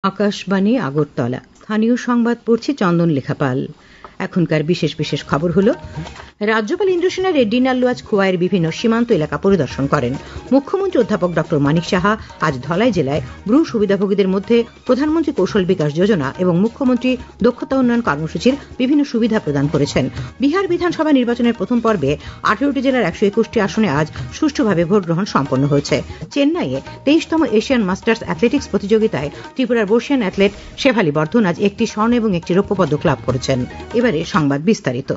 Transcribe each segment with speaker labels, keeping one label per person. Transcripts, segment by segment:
Speaker 1: আকাশবাণী আগরতলা। স্থানীয় সংবাদ পড়ছি চন্দন লেখাপাল। এখনকার বিশেষ বিশেষ খবর হলো, রাজ্যপাল ইন্দ্রসেনা রেড্ডি নাল্লু আজ খোয়াইয়ের বিভিন্ন সীমান্ত এলাকা পরিদর্শন করেন। মুখ্যমন্ত্রী অধ্যাপক ডক্টর মানিক সাহা আজ ধলাই জেলায় ব্রু সুবিধাভোগীদের মধ্যে প্রধানমন্ত্রী কৌশল বিকাশ যোজনা এবং মুখ্যমন্ত্রী দক্ষতা উন্নয়ন কর্মসূচির বিভিন্ন সুবিধা প্রদান করেছেন। বিহার বিধানসভা নির্বাচনের প্রথম পর্বে 18টি জেলার 121টি আসনে আজ সুষ্ঠুভাবে ভোট গ্রহণ সম্পন্ন হয়েছে। চেন্নাইয়ে 23তম এশিয়ান মাস্টার্স অ্যাথলেটিক্স প্রতিযোগিতায় ত্রিপুরার বর্ষিয়ান অ্যাথলেট শেফালি বর্ধন আজ একটি স্বর্ণ এবং একটি রৌপ্য পদক লাভ করেছেন। এবারে সংবাদ বিস্তারিত।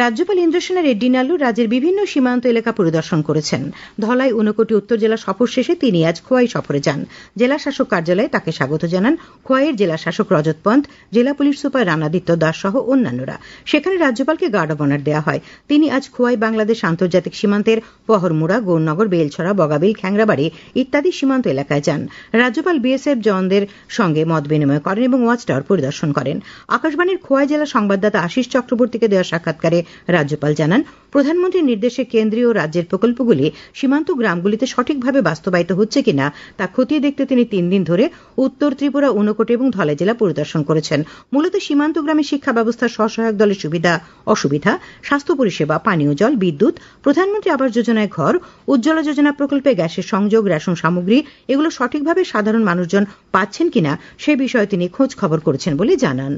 Speaker 1: রাজ্যপাল ইন্দ্রসেনা রেড্ডি নাল্লু রাজ্যের বিভিন্ন সীমান্ত এলাকা পরিদর্শন করেছেন। ধলাই, ঊনকোটি উত্তর জেলা সফর শেষে তিনি আজ খোয়াই সফরে যান। জেলা শাসক কার্যালয়ে তাকে স্বাগত জানান খোয়াইয়ের জেলা শাসক রজত পন্ত, জেলা পুলিশ সুপার রানাদিত্য দাস সহ অন্যান্যরা। সেখানে রাজ্যপালকে গার্ড অব অনার দেওয়া হয়। তিনি আজ খোয়াই বাংলাদেশ আন্তর্জাতিক সীমান্তের পহরমুড়া, গৌরনগর, বেলছড়া, বগাবিল, খ্যাংরাবাড়ি ইত্যাদি সীমান্ত এলাকায় যান। রাজ্যপাল বিএসএফ জওয়ানদের সঙ্গে মত বিনিময় করেন এবং ওয়াচ টাওয়ার পরিদর্শন করেন। আকাশবাণীর খোয়াই জেলা সংবাদদাতা আশিস চক্রবর্তীকে দেওয়া সাক্ষাৎকারে রাজ্যপাল জানান, প্রধানমন্ত্রীর নির্দেশে কেন্দ্রীয় ও রাজ্যের প্রকল্পগুলি সীমান্ত গ্রামগুলিতে সঠিকভাবে বাস্তবায়িত হচ্ছে কিনা তা খতিয়ে দেখতে তিনি 3 দিন ধরে উত্তর ত্রিপুরা, ঊনকোটি এবং ধলাই জেলা পরিদর্শন করেছেন। মূলত সীমান্ত গ্রামে শিক্ষা ব্যবস্থার স্বসহায়ক দলের সুবিধা অসুবিধা, স্বাস্থ্য পরিষেবা, পানীয় জল, বিদ্যুৎ, প্রধানমন্ত্রী আবাস যোজনায় ঘর, উজ্জ্বলা যোজনা প্রকল্পে গ্যাসের সংযোগ, রেশন সামগ্রী এগুলো সঠিকভাবে সাধারণ মানুষজন পাচ্ছেন কিনা সে বিষয়ে তিনি খোঁজ খবর করেছেন বলে জানান।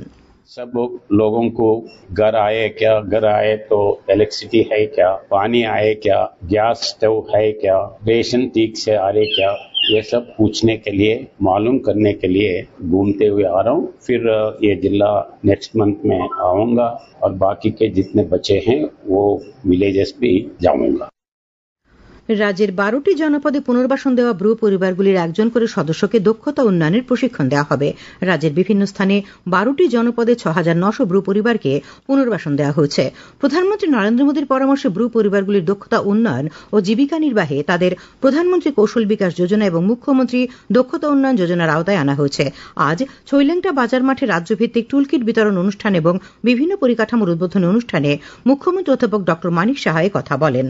Speaker 2: सब लोगों को घर आए क्या, घर आए तो इलेक्ट्रिसिटी है क्या, पानी आए क्या, गैस स्टोव है क्या, रेशन ठीक से आ रहे क्या, ये सब पूछने के लिए, मालूम करने के लिए घूमते हुए आ रहा हूँ। फिर ये जिला नेक्स्ट मंथ में आऊंगा और बाकी के जितने बचे हैं वो विलेजेस भी जाऊंगा।
Speaker 1: রাজ্যের 12টি জনপদে পুনর্বাসন দেওয়া ব্রু পরিবারগুলির একজন করে সদস্যকে দক্ষতা উন্নয়নের প্রশিক্ষণ দেওয়া হবে। রাজ্যের বিভিন্ন স্থানে 12টি জনপদে 6,900 ব্রু পরিবারকে পুনর্বাসন দেওয়া হয়েছে। প্রধানমন্ত্রী নরেন্দ্র মোদীর পরামর্শে ব্রু পরিবারগুলির দক্ষতা উন্নয়ন ও জীবিকা নির্বাহে তাদের প্রধানমন্ত্রী কৌশল বিকাশ যোজনা এবং মুখ্যমন্ত্রী দক্ষতা উন্নয়ন যোজনার আওতায় আনা হয়েছে। আজ ছৈলেংটা বাজার মাঠে রাজ্যভিত্তিক টুলকিট বিতরণ অনুষ্ঠান এবং বিভিন্ন পরিকাঠামোর উদ্বোধনী অনুষ্ঠানে মুখ্যমন্ত্রী অধ্যাপক ডক্টর মানিক সাহা কথা বলেন।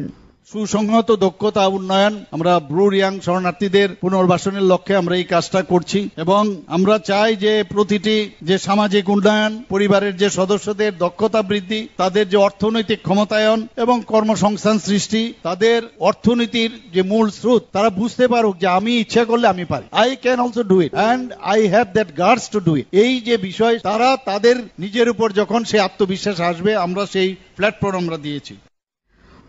Speaker 3: সুসংহত দক্ষতা উন্নয়ন, আমরা ব্রু রিয়াং শরণার্থীদের পুনর্বাসনের লক্ষ্যে আমরা এই কাজটা করছি এবং আমরা চাই যে প্রতিটি যে সামাজিক উন্নয়ন, পরিবারের যে সদস্যদের দক্ষতা বৃদ্ধি, তাদের যে অর্থনৈতিক ক্ষমতায়ন এবং কর্মসংস্থান সৃষ্টি, তাদের অর্থনীতির যে মূল স্রোত তারা বুঝতে পারুক যে আমি ইচ্ছা করলে আমি পারি, I can also do it and I have that guards to do it. এই যে বিষয় তারা তাদের নিজের উপর যখন সে আত্মবিশ্বাস আসবে, আমরা সেই প্ল্যাটফর্ম আমরা দিয়েছি।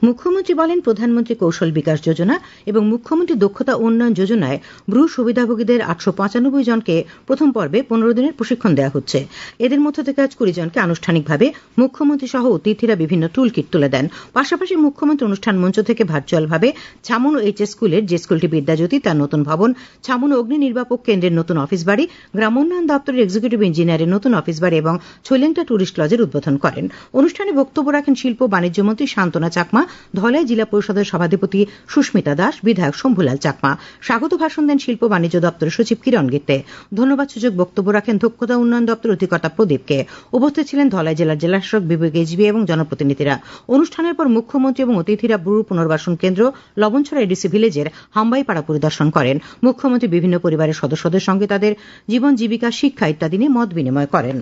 Speaker 1: মুখ্যমন্ত্রী বলেন, প্রধানমন্ত্রী কৌশল বিকাশ যোজনা এবং মুখ্যমন্ত্রী দক্ষতা উন্নয়ন যোজনায় ব্রু সুবিধাভোগীদের 895 জনকে প্রথম পর্বে 15 দিনের প্রশিক্ষণ দেওয়া হচ্ছে। এদের মধ্য থেকে আজ 20 জনকে আনুষ্ঠানিকভাবে মুখ্যমন্ত্রী সহ অতিথিরা বিভিন্ন টুল কিট তুলে দেন। পাশাপাশি মুখ্যমন্ত্রী অনুষ্ঠান মঞ্চ থেকে ভার্চুয়ালভাবে ছামুন এইচএস স্কুলের, যে স্কুলটি বিদ্যাজ্যোতি তার নতুন ভবন, ছামুন অগ্নি নির্বাপক কেন্দ্রের নতুন অফিস বাড়ি, গ্রামোন্নয়ন দপ্তরের এক্সিকিউটিভ ইঞ্জিনিয়ারের নতুন অফিস বাড়ি এবং ছৈলেংটা টুরিস্ট লজের উদ্বোধন করেন। অনুষ্ঠানে বক্তব্য রাখেন শিল্প বাণিজ্য মন্ত্রী শান্তনা চাকমা, ধলাই জেলা পরিষদের সভাধিপতি সুস্মিতা দাস, বিধায়ক শম্ভুলাল চাকমা। স্বাগত ভাষণ দেন শিল্প বাণিজ্য দপ্তরের সচিব কিরণ গিত্তে। ধন্যবাদ সূচক বক্তব্য রাখেন দক্ষতা উন্নয়ন দপ্তর অধিকর্তা প্রদীপকে। উপস্থিত ছিলেন ধলাই জেলার জেলাশাসক বিবেক এজবি এবং জনপ্রতিনিধিরা। অনুষ্ঠানের পর মুখ্যমন্ত্রী এবং অতিথিরা ব্রু পুনর্বাসন কেন্দ্র লবণছড়া এডিসি ভিলেজের হাম্বাইপাড়া পরিদর্শন করেন। মুখ্যমন্ত্রী বিভিন্ন পরিবারের সদস্যদের সঙ্গে তাদের জীবন জীবিকা, শিক্ষা ইত্যাদি নিয়ে মত বিনিময় করেন।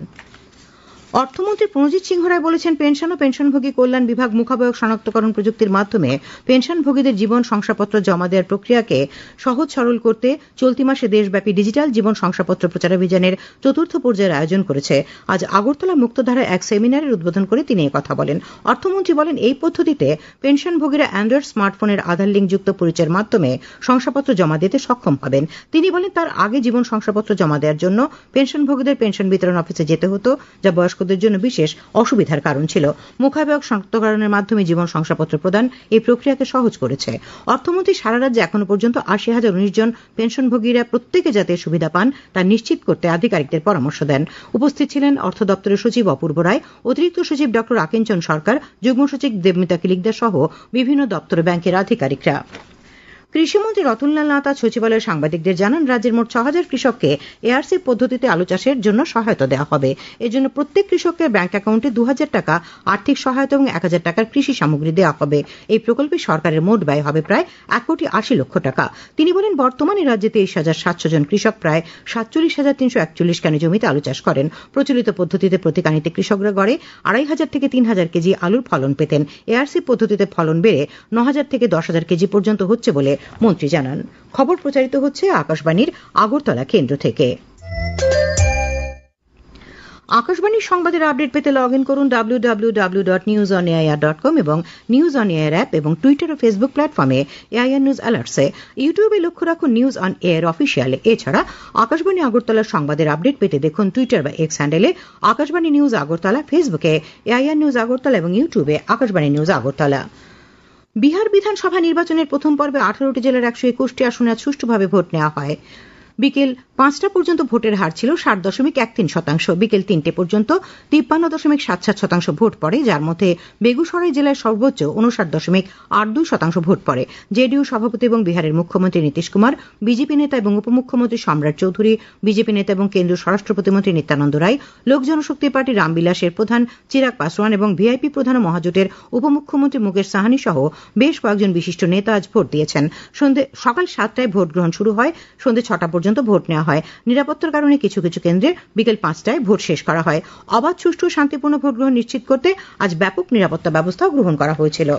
Speaker 1: অর্থমন্ত্রী প্রণজিৎ সিংহ রায় বলেছেন, পেনশন ও পেনশনভোগী কল্যাণ বিভাগ মুখাবয়ব শনাক্তকরণ প্রযুক্তির মাধ্যমে পেনশনভোগীদের জীবন শংসাপত্র জমা দেওয়ার প্রক্রিয়াকে সহজ সরল করতে চলতি মাসে দেশব্যাপী ডিজিটাল জীবন শংসাপত্র প্রচারাভিযানের 4র্থ পর্যায়ের আয়োজন করেছে। আজ আগরতলা মুক্তধারায় এক সেমিনারের উদ্বোধন করে তিনি কথা বলেন। অর্থমন্ত্রী বলেন, এই পদ্ধতিতে পেনশনভোগীরা অ্যান্ড্রয়েড স্মার্টফোনের আধার লিঙ্কযুক্ত পরিচয়ের মাধ্যমে শংসাপত্র জমা দিতে সক্ষম হবেন। তিনি বলেন, তার আগে জীবন শংসাপত্র জমা দেওয়ার জন্য পেনশনভোগীদের পেনশন বিতরণ অফিসে যেতে হতো, যা বয়স্ক জন্য বিশেষ অসুবিধার কারণ ছিল। মুখাবয়ব শনাক্তকরণের মাধ্যমে জীবন শংসাপত্র প্রদান এই প্রক্রিয়াকে সহজ করেছে। অর্থমন্ত্রী সারা রাজ্যে এখনো পর্যন্ত 80,019 জন পেনশনভোগীরা প্রত্যেকে যাতে সুবিধা পান তা নিশ্চিত করতে আধিকারিকদের পরামর্শ দেন। উপস্থিত ছিলেন অর্থ দপ্তরের সচিব অপূর্ব রায়, অতিরিক্ত সচিব ডক্টর আকিঞ্চন সরকার, যুগ্ম সচিব দেবমিতা কিলিকদার সহ বিভিন্ন দপ্তর ব্যাংকের আধিকারিকরা। কৃষিমন্ত্রী রতনলাল নাথ আজ সচিবালয়ে সাংবাদিকদের জানান, রাজ্যের মোট 6,000 কৃষককে এআরসি পদ্ধতিতে আলু চাষের জন্য সহায়তা দেওয়া হবে। এজন্য প্রত্যেক কৃষকের ব্যাংক অ্যাকাউন্টে 2,000 টাকা আর্থিক সহায়তা এবং 1,000 টাকার কৃষি সামগ্রী দেওয়া হবে। এই প্রকল্পে সরকারের মোট ব্যয় হবে প্রায় 1,80,00,000 টাকা। তিনি বলেন, বর্তমানে রাজ্যে 23,700 জন কৃষক প্রায় 47,341 কানি জমিতে আলু চাষ করেন। প্রচলিত পদ্ধতিতে প্রতি কানিতে কৃষকরা গড়ে 2,500 থেকে 3,000 কেজি আলুর ফলন পেতেন। এআরসি পদ্ধতিতে ফলন বেড়ে 9,000 থেকে 10,000 কেজি পর্যন্ত হচ্ছে বলে মন্ত্রী জানান। খবর প্রচারিত হচ্ছে আকাশবাণীর আগরতলা কেন্দ্র থেকে। আকাশবাণীর সংবাদের আপডেট পেতে লগ ইন করুন www.newsonair.com এবং নিউজ অন এয়ার অ্যাপ এবং টুইটার ও ফেসবুক প্ল্যাটফর্মে এআইআর নিউজ অ্যালার্টসে। ইউটিউবে লক্ষ্য রাখুন নিউজ অন এয়ার অফিসিয়ালে। এছাড়া আকাশবাণী আগরতলার সংবাদের আপডেট পেতে দেখুন টুইটার বা এক্স হ্যান্ডেলে আকাশবাণী নিউজ আগরতলা, ফেসবুকে এআইআর নিউজ আগরতলা এবং ইউটিউবে আকাশবাণী নিউজ আগরতলা। বিহার বিধানসভা নির্বাচনের প্রথম পর্বে 18টি জেলার 121টি আসনে আজ সুষ্ঠুভাবে ভোট নেওয়া হয়। বিকেল 5টা পর্যন্ত ভোটের হার ছিল 60.13%। বিকেল 3টে পর্যন্ত 53.77% ভোট পড়ে, যার মধ্যে বেগুসরাই জেলায় সর্বোচ্চ 59.82% ভোট পড়ে। জেডিইউ সভাপতি এবং বিহারের মুখ্যমন্ত্রী নীতিশ কুমার, বিজেপি নেতা এবং উপমুখ্যমন্ত্রী সম্রাট চৌধুরী, বিজেপি নেতা এবং কেন্দ্রীয় স্বরাষ্ট্র প্রতিমন্ত্রী নিত্যানন্দ রায়, লোক জনশক্তি পার্টি রামবিলাসের প্রধান চিরাগ পাসওয়ান এবং ভিআইপি প্রধান ও মহাজোটের উপমুখ্যমন্ত্রী মুকেশ সাহানি সহ বেশ কয়েকজন বিশিষ্ট নেতা আজ ভোট দিয়েছেন। সকাল 7টায় ভোট গ্রহণ শুরু হয়, সন্ধ্যে 6টা পর্যন্ত ভোট নেওয়া হয়। নিরাপত্তার কারণে কিছু কিছু কেন্দ্রে বিকেল 5টায় ভোট শেষ করা হয়। অবাধ, সুষ্ঠু ও শান্তিপূর্ণ ভোট গ্রহণ নিশ্চিত করতে আজ ব্যাপক নিরাপত্তা ব্যবস্থাও গ্রহণ করা হয়েছিল।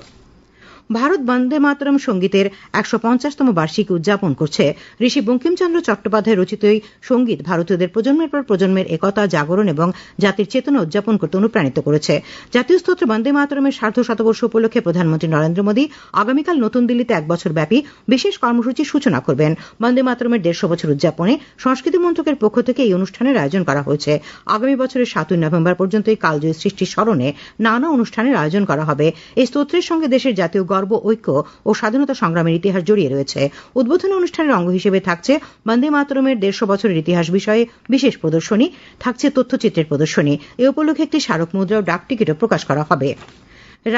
Speaker 1: ভারত বন্দে মাতরম সঙ্গীতের 150তম বার্ষিকী উদযাপন করছে। ঋষি বঙ্কিমচন্দ্র চট্টোপাধ্যায় রচিত এই সঙ্গীত ভারতীয়দের প্রজন্মের পর প্রজন্মের একতা, জাগরণ এবং জাতির চেতনা উদযাপন করতে অনুপ্রাণিত করেছে। জাতীয় স্তোত্র বন্দে মাতরমের সার্ধশতবর্ষ উপলক্ষে প্রধানমন্ত্রী নরেন্দ্র মোদী আগামীকাল নতুন দিল্লিতে 1 বছর ব্যাপী বিশেষ কর্মসূচির সূচনা করবেন। বন্দে মাতরমের 150 বছর উদযাপনে সংস্কৃতি মন্ত্রকের পক্ষ থেকে এই অনুষ্ঠানের আয়োজন করা হয়েছে। আগামী বছরের 7ই নভেম্বর পর্যন্ত এই কালজয়ী সৃষ্টির স্মরণে নানা অনুষ্ঠানের আয়োজন করা হবে। এই স্তোত্রের সঙ্গে দেশের জাতীয় গর্ব, ঐক্য ও স্বাধীনতা সংগ্রামের ইতিহাস জড়িয়ে রয়েছে। উদ্বোধনী অনুষ্ঠানের অঙ্গ হিসেবে থাকছে বন্দে মাতরমের 150 বছরের ইতিহাস বিষয়ে বিশেষ প্রদর্শনী, থাকছে তথ্যচিত্রের প্রদর্শনী। এ উপলক্ষে একটি স্মারক মুদ্রা ও ডাক টিকিটও প্রকাশ করা হবে।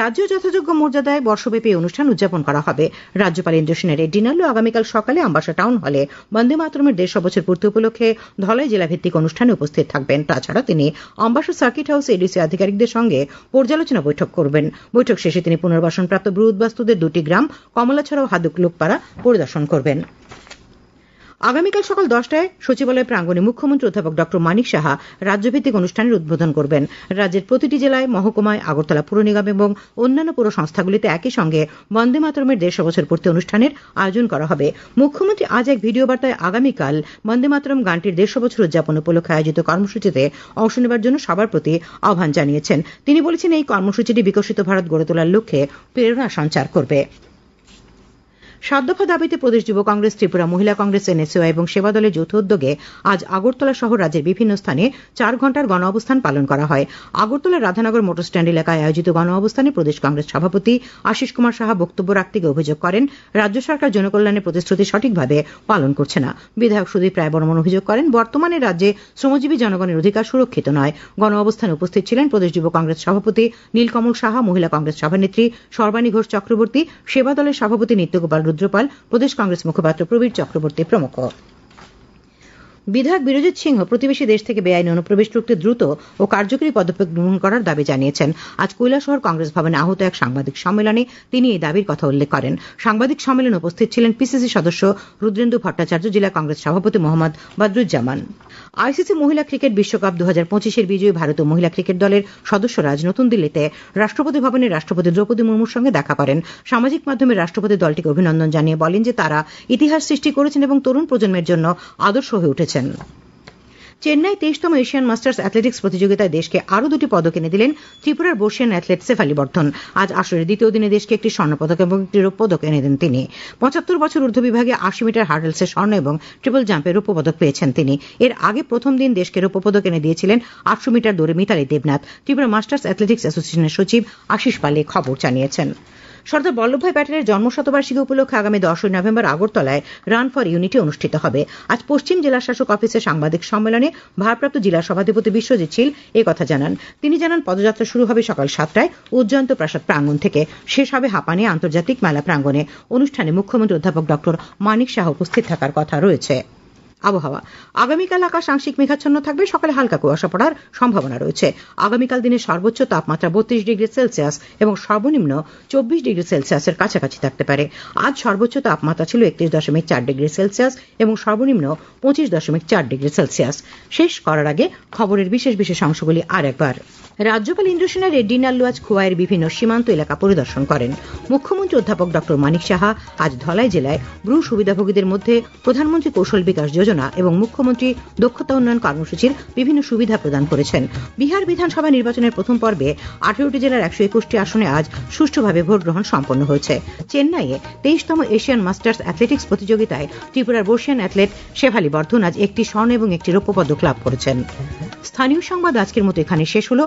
Speaker 1: রাজ্য যথাযোগ্য মর্যাদায় বর্ষব্যাপী অনুষ্ঠান উদযাপন করা হবে। রাজ্যপাল ইন্দ্রসেনের এই ডিনারলো আগামীকাল সকালে আম্বাসা টাউন হলে বন্দে মাতরমের 150 বছর পূর্তি উপলক্ষে ধলাই জেলাভিত্তিক অনুষ্ঠানে উপস্থিত থাকবেন। তাছাড়া তিনি আম্বাসা সার্কিট হাউসে এডিসি আধিকারিকদের সঙ্গে পর্যালোচনা বৈঠক করবেন। বৈঠক শেষে তিনি পুনর্বাসনপ্রাপ্ত ব্রু উদ্বাস্তুদের 2টি গ্রাম কমলাছড়া ও হাদুকলুকপাড়া পরিদর্শন করবেন। আগামীকাল সকাল 10টায় সচিবালয় প্রাঙ্গণে মুখ্যমন্ত্রী অধ্যাপক ড মানিক সাহা রাজ্যভিত্তিক অনুষ্ঠানের উদ্বোধন করবেন। রাজ্যের প্রতিটি জেলায়, মহকুমায়, আগরতলা পুর নিগম এবং অন্যান্য পুর সংস্থাগুলিতে একই সঙ্গে বন্দে মাতরমের 150 বছর পূর্তি অনুষ্ঠানের আয়োজন করা হবে। মুখ্যমন্ত্রী আজ এক ভিডিও বার্তায় আগামীকাল বন্দে মাতরম গানটির 150 বছর উদযাপন উপলক্ষে আয়োজিত কর্মসূচিতে অংশ নেবার জন্য সবার প্রতি আহ্বান জানিয়েছেন। তিনি বলেছেন, এই কর্মসূচিটি বিকশিত ভারত গড়ে তোলার লক্ষ্যে প্রেরণা সঞ্চার করবে। 7 দফা দাবিতে প্রদেশ যুব কংগ্রেস, ত্রিপুরা মহিলা কংগ্রেস, এনএসইউ এবং সেবা দলের যৌথ উদ্যোগে আজ আগরতলা সহ রাজ্যের বিভিন্ন স্থানে 4 ঘণ্টার গণ অবস্থান পালন করা হয়। আগরতলার রাধানগর মোটর স্ট্যান্ড এলাকায় আয়োজিত গণ অবস্থানে প্রদেশ কংগ্রেস সভাপতি আশিস কুমার সাহা বক্তব্য রাখতে গিয়ে অভিযোগ করেন, রাজ্য সরকার জনকল্যাণের প্রতিশ্রুতি সঠিকভাবে পালন করছে না। বিধায়ক সুদীপ রায় বর্মন অভিযোগ করেন, বর্তমানে রাজ্যে শ্রমজীবী জনগণের অধিকার সুরক্ষিত নয়। গণ অবস্থানে উপস্থিত ছিলেন প্রদেশ যুব কংগ্রেস সভাপতি নীলকমল সাহা, মহিলা কংগ্রেস সভানেত্রী সর্বাণী ঘোষ চক্রবর্তী, সেবা দলের সভাপতি নিত্যগোপাল রুদ্রপাল, প্রদেশ কংগ্রেস মুখপাত্র প্রবীর চক্রবর্তী প্রমুখ। বিধায়ক বীরজিৎ সিংহ প্রতিবেশী দেশ থেকে বেআইনি অনুপ্রবেশ রুখতে দ্রুত ও কার্যকরী পদক্ষেপ গ্রহণ করার দাবি জানিয়েছেন। আজ কৈলাসহর কংগ্রেস ভবনে আহত এক সাংবাদিক সম্মেলনে তিনি এই দাবির কথা উল্লেখ করেন। সাংবাদিক সম্মেলনে উপস্থিত ছিলেন পিসিসি সদস্য রুদ্রেন্দু ভট্টাচার্য, জেলা কংগ্রেস সভাপতি মোহাম্মদ বদরুজ্জামান। আইসিসি মহিলা ক্রিকেট বিশ্বকাপ 2025-এর বিজয়ী ভারতীয় মহিলা ক্রিকেট দলের সদস্যরা আজ নতুন দিল্লিতে রাষ্ট্রপতি ভবনে রাষ্ট্রপতি দ্রৌপদী মুর্মুর সঙ্গে দেখা করেন। সামাজিক মাধ্যমে রাষ্ট্রপতি দলটিকে অভিনন্দন জানিয়ে বলেন যে তারা ইতিহাস সৃষ্টি করেছেন এবং তরুণ প্রজন্মের জন্য আদর্শ হয়ে উঠেছেন। চেন্নাই 23তম এশিয়ান মাস্টার্স অ্যাথলেটিক্স প্রতিযোগিতায় দেশকে আরও 2টি পদক এনে দিলেন ত্রিপুরার বর্ষিয়ান অ্যাথলেট শেফালি বর্ধন। আজ আসরের দ্বিতীয় দিনে দেশকে একটি স্বর্ণপদক এবং একটি রৌপ্য পদক এনে দেন তিনি। 75 বছর ঊর্ধ্ব বিভাগে 80 মিটার হার্ডেলসে স্বর্ণ এবং ট্রিপল জাম্পে রৌপ্য পদক পেয়েছেন তিনি। এর আগে প্রথম দিন দেশকে রৌপ্য পদক এনে দিয়েছিলেন 800 মিটার দৌড়ে মিতালি দেবনাথ। ত্রিপুরা মাস্টার্স অ্যাথলেটিক্স অ্যাসোসিয়েশনের সচিব আশিস পালে খবর জানিয়েছেন। সর্দার বল্লভভাই প্যাটেলের জন্মশতবার্ষিকী উপলক্ষে আগামী 10 নভেম্বর আগরতলায় রান ফর ইউনিটি অনুষ্ঠিত হবে। আজ পশ্চিম জেলা শাসক অফিসে সাংবাদিক সম্মেলনে ভারপ্রাপ্ত জেলা সভাধিপতি বিশ্বজিৎ শীল একথা জানান। তিনি জানান, পদযাত্রা শুরু হবে সকাল 7টায় উজ্জয়ন্ত প্রাসাদ প্রাঙ্গণ থেকে, শেষ হবে হাঁপানি আন্তর্জাতিক মেলা প্রাঙ্গণে। অনুষ্ঠানে মুখ্যমন্ত্রী অধ্যাপক ডক্টর মানিক সাহা উপস্থিত থাকার কথা রয়েছে। আবহাওয়া, আগামীকাল আকাশ আংশিক মেঘাচ্ছন্ন থাকবে, সকালে হালকা কুয়াশা পড়ার সম্ভাবনা রয়েছে। আগামীকাল দিনের সর্বোচ্চ তাপমাত্রা 32 ডিগ্রি সেলসিয়াস এবং সর্বনিম্ন 24 ডিগ্রি সেলসিয়াসের কাছাকাছি থাকতে পারে। আজ সর্বোচ্চ তাপমাত্রা ছিল 31.4 ডিগ্রি সেলসিয়াস এবং সর্বনিম্ন 25.4 ডিগ্রি সেলসিয়াস। শেষ করার আগে খবরের বিশেষ বিশেষ অংশগুলি আর একবার। রাজ্যপাল ইন্দ্র সেনা রেড্ডি নাল্লু আজ খোয়াইয়ের বিভিন্ন সীমান্ত এলাকা পরিদর্শন করেন। মুখ্যমন্ত্রী অধ্যাপক ডক্টর মানিক সাহা আজ ধলাই জেলায় ব্রু সুবিধাভোগীদের মধ্যে প্রধানমন্ত্রী কৌশল বিকাশ যোজনা এবং মুখ্যমন্ত্রী দক্ষতা উন্নয়ন কর্মসূচির বিভিন্ন সুবিধা প্রদান করেছেন। বিহার বিধানসভা নির্বাচনের প্রথম পর্বে 18টি জেলার 121টি আসনে আজ সুষ্ঠুভাবে ভোট গ্রহণ সম্পন্ন হয়েছে। চেন্নাইয়ে 23তম এশিয়ান মাস্টার্স অ্যাথলেটিক্স প্রতিযোগিতায় ত্রিপুরার বর্ষিয়ান অ্যাথলেট শেফালি বর্ধন আজ একটি স্বর্ণ এবং একটি রৌপ্য পদক লাভ করেছেন। স্থানীয় সংবাদ আজকের মতো এখানে শেষ হলো।